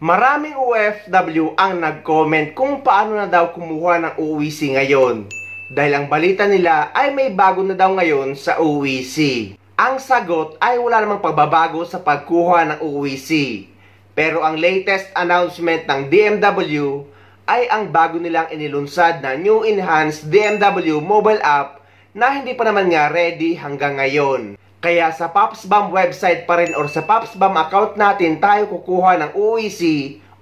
Maraming OFW ang nag-comment kung paano na daw kumuha ng UWC ngayon. Dahil ang balita nila ay may bago na daw ngayon sa UWC. Ang sagot ay wala namang pagbabago sa pagkuha ng UWC. Pero ang latest announcement ng DMW ay ang bago nilang inilunsad na new enhanced DMW mobile app na hindi pa naman nga ready hanggang ngayon. Kaya sa PopsBomb website pa rin or sa PopsBomb account natin tayo kukuha ng UWC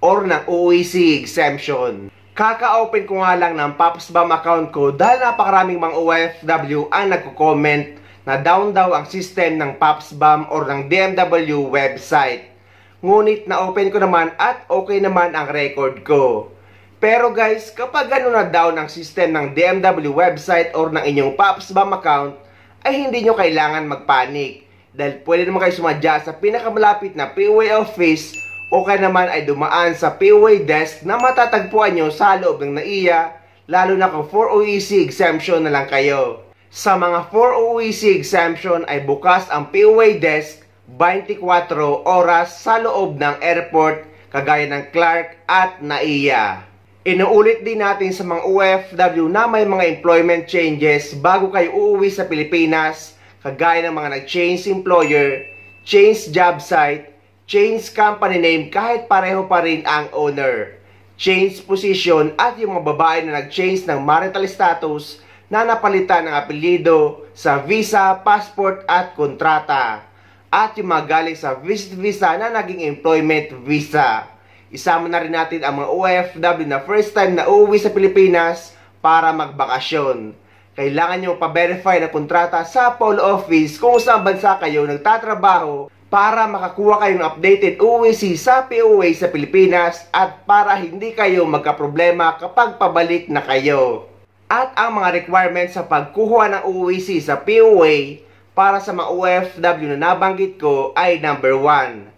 or ng UWC exemption. Kaka-open ko nga lang ng PopsBomb account ko dahil napakaraming mga OFW ang nagko-comment na down daw ang system ng PopsBomb or ng DMW website. Ngunit na-open ko naman at okay naman ang record ko. Pero guys, kapag gano'n na down ang system ng DMW website or ng inyong PopsBomb account, ay hindi nyo kailangan magpanik. Dahil pwede naman kayo sumadya sa pinakamalapit na POA office o kaya naman ay dumaan sa POA desk na matatagpuan nyo sa loob ng NAIA, lalo na kung 4 OEC exemption na lang kayo. Sa mga 4 OEC exemption ay bukas ang POA desk 24 oras sa loob ng airport kagaya ng Clark at NAIA. Inuulit din natin sa mga OFW na may mga employment changes bago kayo uuwi sa Pilipinas, kagaya ng mga nag-change employer, change job site, change company name kahit pareho pa rin ang owner, change position at yung mga babae na nag-change ng marital status na napalitan ng apelyido sa visa, passport at kontrata, at yung mga galing sa visit visa na naging employment visa. Isama na rin natin ang mga OFW na first time na uuwi sa Pilipinas para magbakasyon. Kailangan nyo pa-verify na kontrata sa Polo Office kung saan bansa kayo nagtatrabaho para makakuha kayo ng updated UWC sa POA sa Pilipinas at para hindi kayo magkaproblema kapag pabalik na kayo. At ang mga requirements sa pagkuha ng UWC sa POA para sa mga OFW na nabanggit ko ay number 1.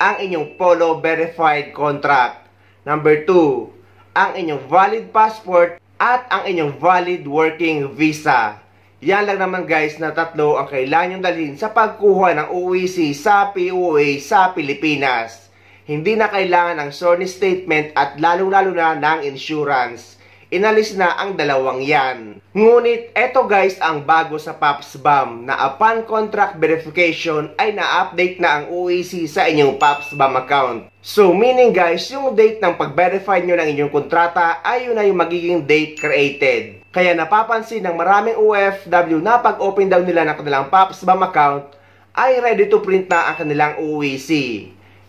Ang inyong Polo verified contract. Number 2, ang inyong valid passport at ang inyong valid working visa. Yan lang naman guys na tatlo ang kailangan nyo dalhin sa pagkuha ng UWC sa POA sa Pilipinas. Hindi na kailangan ng SORNA statement at lalong-lalo na ng insurance. Inalis na ang dalawang yan. Ngunit eto guys ang bago sa PopsBomb na upon contract verification ay na-update na ang UWC sa inyong PopsBomb account. So meaning guys, yung date ng pag-verify nyo ng inyong kontrata ay yun na yung magiging date created. Kaya napapansin ng maraming OFW na pag-open daw nila ng kanilang PopsBomb account ay ready to print na ang kanilang UWC.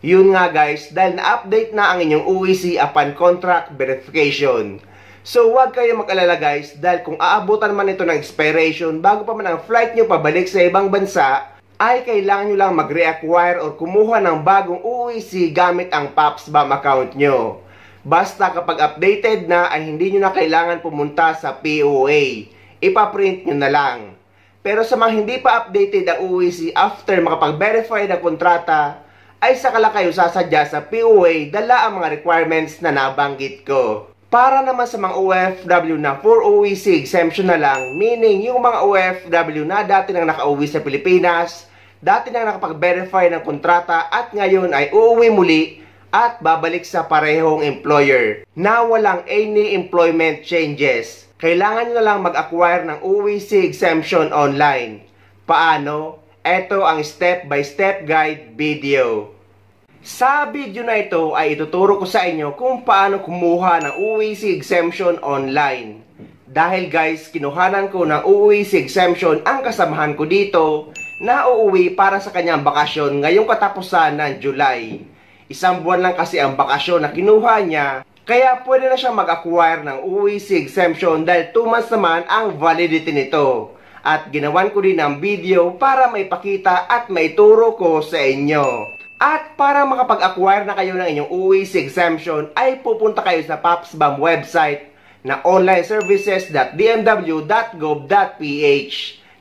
Yun nga guys, dahil na-update na ang inyong UWC upon contract verification. So huwag kayo mag-alala guys dahil kung aabutan man ito ng expiration bago pa man ang flight nyo pabalik sa ibang bansa, ay kailangan nyo lang mag-reacquire or kumuha ng bagong UWC gamit ang PopsBomb account nyo. Basta kapag updated na ay hindi nyo na kailangan pumunta sa POA. Ipaprint nyo na lang. Pero sa mga hindi pa updated ang UWC after makapag-verify ng kontrata, ay saka lang kayo sasadya sa POA dala ang mga requirements na nabanggit ko. Para naman sa mga OFW na 4 OEC exemption na lang, meaning yung mga OFW na dati nang nakauwi sa Pilipinas, dati nang nakapag-verify ng kontrata at ngayon ay uuwi muli at babalik sa parehong employer na walang any employment changes. Kailangan nyo na lang mag-acquire ng OEC exemption online. Paano? Ito ang step-by-step guide video. Sa video na ito ay ituturo ko sa inyo kung paano kumuha ng UWC exemption online. Dahil guys, kinuhanan ko ng UWC exemption ang kasamahan ko dito na uuwi para sa kanyang bakasyon ngayong katapusan ng July. Isang buwan lang kasi ang bakasyon na kinuha niya, kaya pwede na siya mag-acquire ng UWC exemption dahil 2 months naman ang validity nito. At ginawan ko din ang video para maipakita at maituro ko sa inyo. At para makapag-acquire na kayo ng inyong UWC exemption ay pupunta kayo sa PopsBomb website na onlineservices.dmw.gov.ph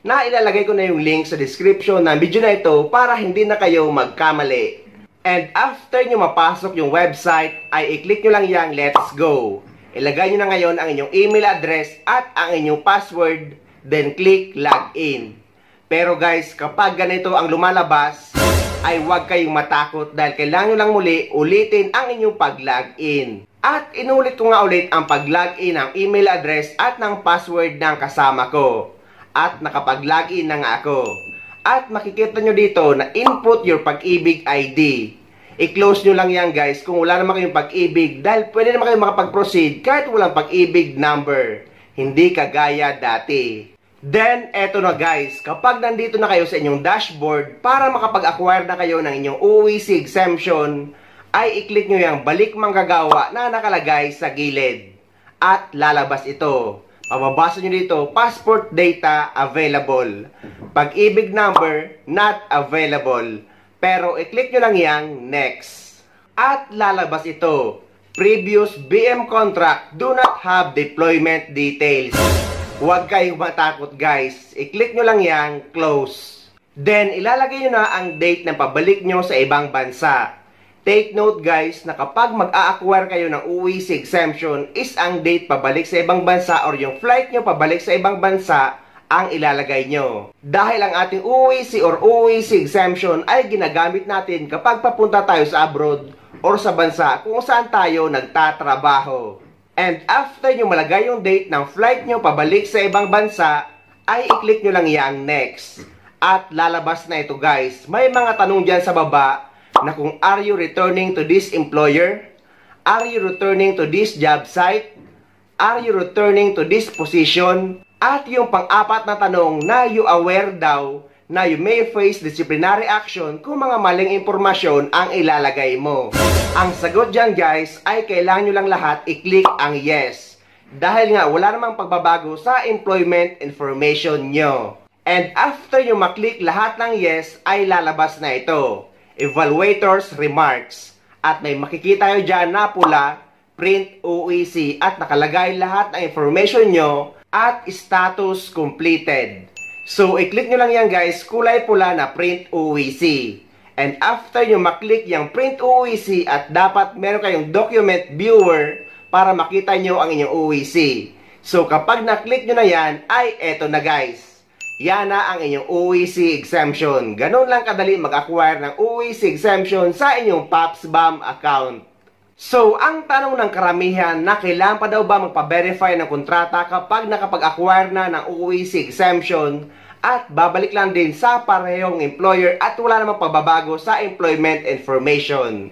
na ilalagay ko na yung link sa description ng video na ito para hindi na kayo magkamali. And after nyo mapasok yung website ay i-click nyo lang yung let's go. Ilagay nyo na ngayon ang inyong email address at ang inyong password, then click login. Pero guys, kapag ganito ang lumalabas, ay huwag kayong matakot dahil kailangan nyo lang muli ulitin ang inyong pag-login. At inulit ko nga ulit ang pag-login ng email address at ng password ng kasama ko. At nakapag-login na nga ako. At makikita nyo dito na input your Pag-ibig ID. I-close nyo lang yan guys kung wala naman kayong Pag-ibig dahil pwede naman kayong makapag-proceed kahit walang Pag-ibig number. Hindi kagaya dati. Then, eto na guys, kapag nandito na kayo sa inyong dashboard para makapag-acquire na kayo ng inyong OEC exemption, ay i-click nyo yung balik manggagawa na nakalagay sa gilid. At lalabas ito. Mababasa nyo dito, passport data available. Pag-ibig number, not available. Pero i-click nyo lang yang next. At lalabas ito, previous BM contract do not have deployment details. Huwag kayong matakot guys. I-click nyo lang yang close. Then, ilalagay nyo na ang date ng pabalik nyo sa ibang bansa. Take note guys na kapag mag-a-acquire kayo ng OEC exemption is ang date pabalik sa ibang bansa or yung flight nyo pabalik sa ibang bansa ang ilalagay nyo. Dahil ang ating OEC or OEC exemption ay ginagamit natin kapag papunta tayo sa abroad or sa bansa kung saan tayo nagtatrabaho. And after nyo malagay yung date ng flight nyo pabalik sa ibang bansa, ay i-click nyo lang yang next. At lalabas na ito guys. May mga tanong dyan sa baba na kung are you returning to this employer? Are you returning to this job site? Are you returning to this position? At yung pang-apat na tanong na you aware daw na you may face disciplinary action kung mga maling impormasyon ang ilalagay mo. Ang sagot dyan guys ay kailangan nyo lang lahat i-click ang yes. Dahil nga wala namang pagbabago sa employment information nyo. And after nyo maklik lahat ng yes ay lalabas na ito. Evaluator's remarks. At may makikita nyo dyan na pula, print OEC at nakalagay lahat ng information nyo at status completed. So, i-click nyo lang yan guys, kulay pula na print OEC. And after nyo maklik yung print OEC at dapat meron kayong document viewer para makita nyo ang inyong OEC. So, kapag naklik nyo na yan, ay eto na guys. Yan na ang inyong OEC exemption. Ganun lang kadali mag-acquire ng OEC exemption sa inyong PAPSBAM account. So, ang tanong ng karamihan na kailangan pa daw ba magpa-verify ng kontrata kapag nakapag-acquire na ng OEC exemption at babalik lang din sa parehong employer at wala namang pagbabago sa employment information.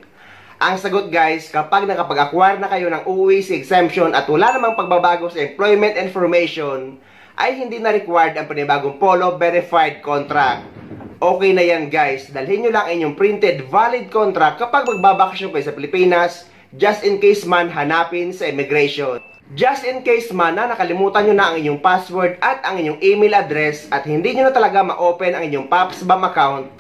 Ang sagot guys, kapag nakapag-acquire na kayo ng OEC exemption at wala namang pagbabago sa employment information, ay hindi na required ang panibagong Polo Verified Contract. Okay na yan guys, dalhin nyo lang inyong printed valid contract kapag magbabakasyon kayo sa Pilipinas, just in case man hanapin sa immigration. Just in case man na nakalimutan nyo na ang inyong password at ang inyong email address at hindi nyo na talaga ma-open ang inyong PAPSBAM account,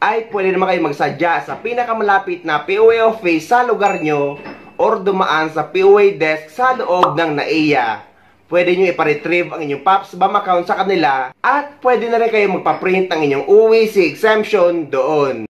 ay pwede naman kayo magsadya sa pinakamalapit na POA office sa lugar nyo or dumaan sa POA desk sa loob ng NAIA. Pwede nyo iparetrieve ang inyong PAPSBAM account sa kanila at pwede na rin kayo magpa-print ng inyong OEC exemption doon.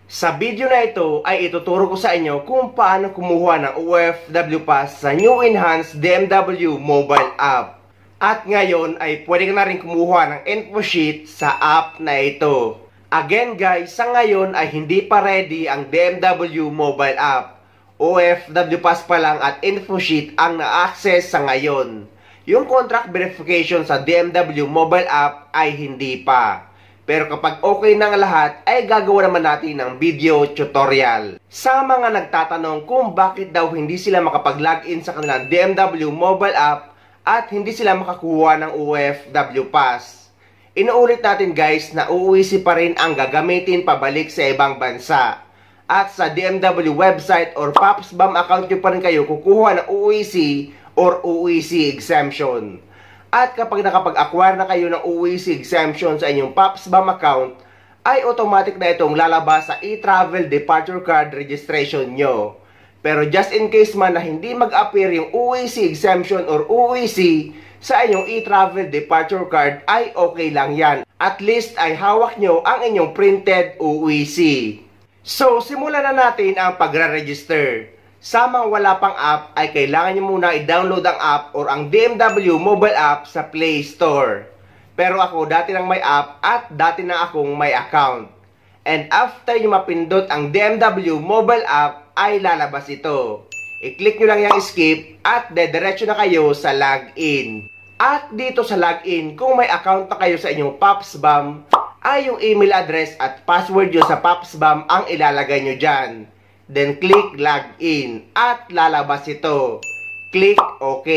Sa video na ito ay ituturo ko sa inyo kung paano kumuha ng OFW Pass sa New Enhanced DMW mobile app. At ngayon ay pwede ka na rin kumuha ng info sheet sa app na ito. Again guys, sa ngayon ay hindi pa ready ang DMW mobile app. OFW Pass pa lang at info sheet ang na-access sa ngayon. Yung contract verification sa DMW mobile app ay hindi pa. Pero kapag okay na ang lahat, ay gagawa naman natin ng video tutorial. Sa mga nagtatanong kung bakit daw hindi sila makapag-login sa kanilang DMW mobile app at hindi sila makakuha ng OFW Pass. Inuulit natin guys na OEC pa rin ang gagamitin pabalik sa ibang bansa. At sa DMW website or PAPSBAM account nyo pa rin kayo kukuha ng OEC or OEC exemption. At kapag nakapag-acquire na kayo ng OEC exemption sa inyong PAPSBAM account, ay automatic na itong lalabas sa e-travel departure card registration nyo. Pero just in case man na hindi mag-appear yung OEC exemption or OEC sa inyong e-travel departure card, ay okay lang yan. At least ay hawak nyo ang inyong printed OEC. So, simulan na natin ang pagre-register. Sa mga wala pang app, ay kailangan nyo muna i-download ang app or ang DMW mobile app sa Play Store. Pero ako dati nang may app at dati na akong may account. And after nyo mapindot ang DMW mobile app ay lalabas ito. I-click nyo lang yung skip at dediretso na kayo sa login. At dito sa login, kung may account na kayo sa inyong PopsBomb, ay yung email address at password nyo sa PopsBomb ang ilalagay nyo dyan. Then click login at lalabas ito. Click OK.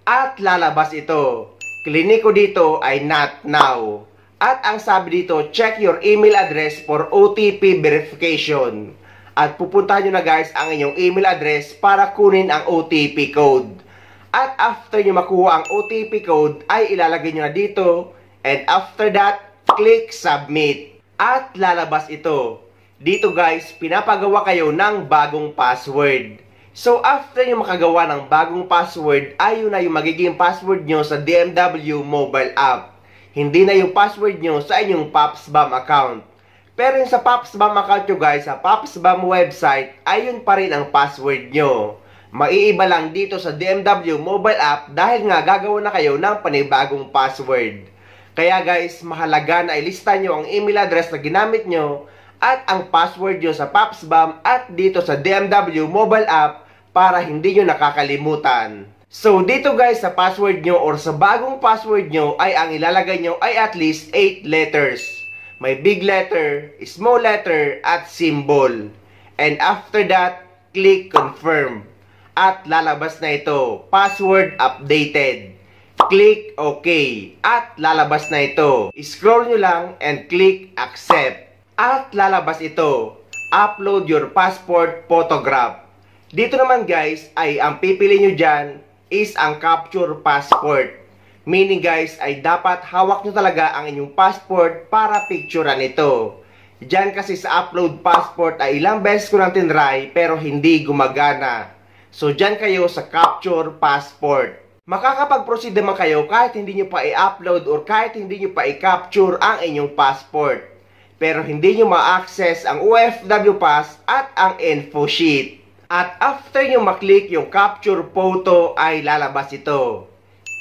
At lalabas ito. Klinik ko dito ay not now. At ang sabi dito, check your email address for OTP verification. At pupuntahan nyo na guys ang inyong email address para kunin ang OTP code. At after nyo makuha ang OTP code ay ilalagay nyo na dito. And after that, click submit. At lalabas ito. Dito guys, pinapagawa kayo ng bagong password. So, after nyo makagawa ng bagong password, ay yun na yung magiging password nyo sa DMW mobile app. Hindi na yung password nyo sa inyong PopsBomb account. Pero yung sa PopsBomb account nyo guys, sa PopsBomb website, ay yun pa rin ang password nyo. Maiiba lang dito sa DMW mobile app dahil nga gagawa na kayo ng panibagong password. Kaya guys, mahalaga na ilista nyo ang email address na ginamit nyo at ang password nyo sa PopsBomb at dito sa DMW mobile app para hindi nyo nakakalimutan. So dito guys sa password nyo or sa bagong password nyo ay ang ilalagay nyo ay at least 8 letters. May big letter, small letter at symbol. And after that, click confirm. At lalabas na ito, password updated. Click OK. At lalabas na ito. Scroll nyo lang and click accept. At lalabas ito, upload your passport photograph. Dito naman guys, ay ang pipili nyo dyan is ang capture passport. Meaning guys, ay dapat hawak nyo talaga ang inyong passport para picturean ito. Dyan kasi sa upload passport ay ilang beses ko nang tinry pero hindi gumagana. So dyan kayo sa capture passport. Makakapag-proceed naman kayo kahit hindi nyo pa i-upload or kahit hindi nyo pa i-capture ang inyong passport. Pero hindi nyo ma-access ang OFW Pass at ang info sheet. At after nyo maklik yung capture photo ay lalabas ito.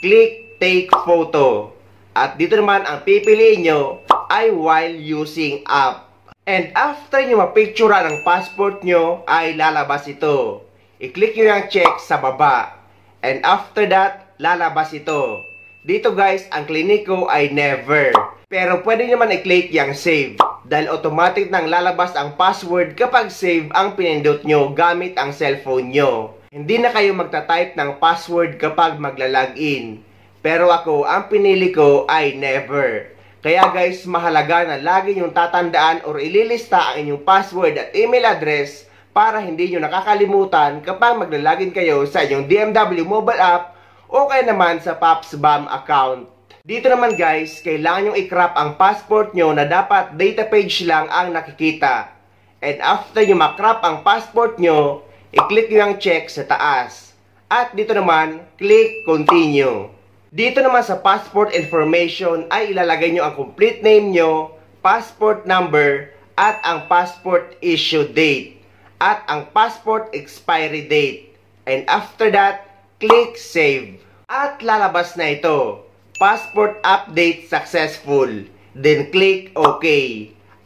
Click take photo. At dito naman ang pipiliin nyo ay while using app. And after nyo mapicturean ang passport nyo ay lalabas ito. I-click nyo yung check sa baba. And after that, lalabas ito. Dito guys, ang klinik ko ay never. Pero pwede naman i-click yung save. Dahil automatic nang lalabas ang password kapag save ang pinindot nyo gamit ang cellphone nyo. Hindi na kayo magta-type ng password kapag magla-login. Pero ako, ang pinili ko ay never. Kaya guys, mahalaga na lagi nyong tatandaan or ililista ang inyong password at email address para hindi nyo nakakalimutan kapag magla-login kayo sa inyong DMW mobile app o kaya naman sa PopsBomb account. Dito naman guys, kailangan nyong i-crop ang passport nyo na dapat data page lang ang nakikita. And after nyo makrop ang passport nyo, i-click nyo ang check sa taas. At dito naman, click continue. Dito naman sa passport information ay ilalagay nyo ang complete name nyo, passport number, at ang passport issue date, at ang passport expiry date. And after that, click save. At lalabas na ito. Passport update successful. Then click OK.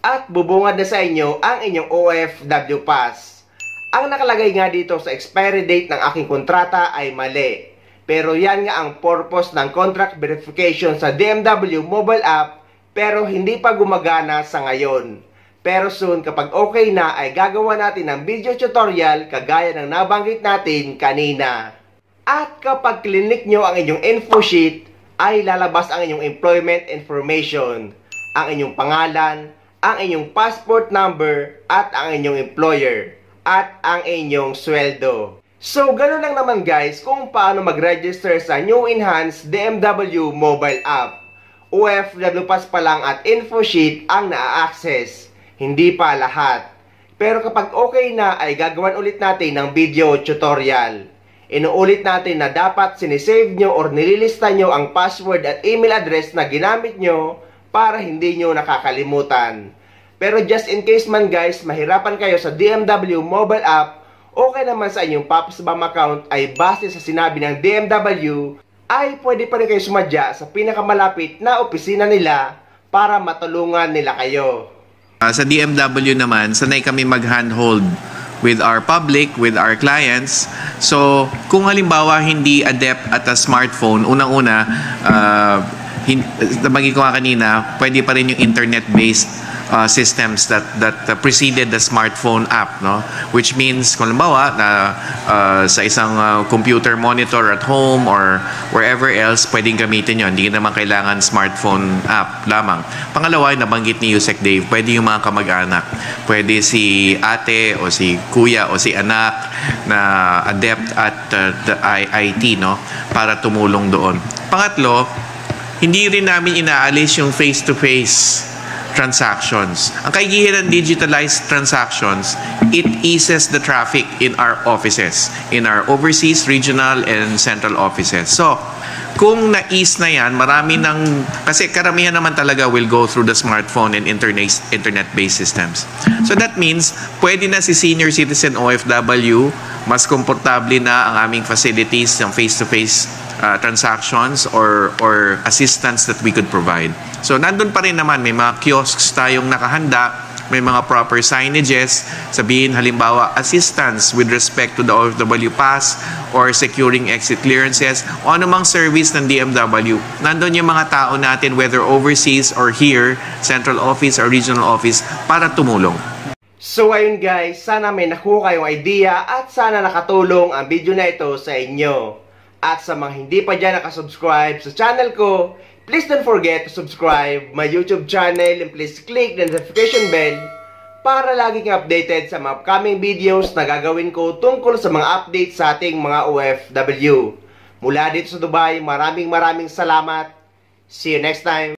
At bubungad na sa inyo ang inyong OFW Pass. Ang nakalagay nga dito sa expiry date ng aking kontrata ay mali. Pero yan nga ang purpose ng contract verification sa DMW mobile app pero hindi pa gumagana sa ngayon. Pero soon kapag okay na ay gagawa natin ng video tutorial kagaya ng nabanggit natin kanina. At kapag klinik nyo ang inyong info sheet, ay lalabas ang inyong employment information, ang inyong pangalan, ang inyong passport number, at ang inyong employer, at ang inyong sweldo. So, ganoon lang naman guys kung paano mag-register sa new enhanced DMW mobile app. OFW Pass pa lang at info sheet ang naa-access, hindi pa lahat. Pero kapag okay na ay gagawan ulit natin ng video tutorial. Inuulit natin na dapat sinisave nyo or nililista nyo ang password at email address na ginamit nyo para hindi nyo nakakalimutan. Pero just in case man guys, mahirapan kayo sa DMW mobile app, okay naman sa inyong PopsBomb account ay base sa sinabi ng DMW ay pwede pa rin kayo sumadya sa pinakamalapit na opisina nila para matulungan nila kayo. Sa DMW naman, sanay kami mag-handhold with our public, with our clients. So, kung halimbawa hindi adept at a smartphone, unang-una, nabagi ko nga kanina, pwede pa rin yung internet-based systems that preceded the smartphone app, no? Which means, kung halimbawa, sa isang computer monitor at home or wherever else, pwedeng gamitin yon. Hindi naman kailangan smartphone app lamang. Pangalawa, nabanggit ni Yusek Dave, pwede yung mga kamag-anak. Pwede si ate o si kuya o si anak na adept at the IT, no? Para tumulong doon. Pangatlo, hindi rin namin inaalis yung face-to-face transactions. Ang kaigihan ng digitalized transactions, it eases the traffic in our offices, in our overseas, regional, and central offices. So, kung na-ease na yan, marami ng, kasi karamihan naman talaga will go through the smartphone and internet-based systems. So that means, pwede na si senior citizen OFW, mas komportable na ang aming facilities ng face-to-face transactions or assistance that we could provide. So, nandun pa rin naman, may mga kiosks tayong nakahanda, may mga proper signages, sabihin halimbawa assistance with respect to the OFW pass or securing exit clearances o anumang service ng DMW. Nandun yung mga tao natin, whether overseas or here, central office or regional office, para tumulong. So ayun guys, sana may nakuha kayong idea at sana nakatulong ang video na ito sa inyo. At sa mga hindi pa dyan nakasubscribe sa channel ko, please don't forget to subscribe my YouTube channel and please click the notification bell para lagi kang updated sa mga upcoming videos na gagawin ko tungkol sa mga updates sa ating mga OFW. Mula dito sa Dubai, maraming salamat. See you next time.